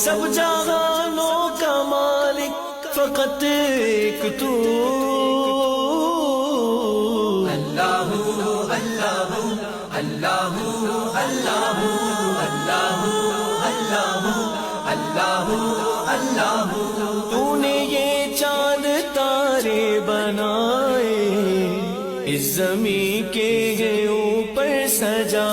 سب جہانوں کا مالک فقط ایک تو، اللہ اللہ اللہ اللہ اللہ اللہ اللہ اللہ تو نے یہ چاند تارے بنائے، اس زمین کے اوپر سجا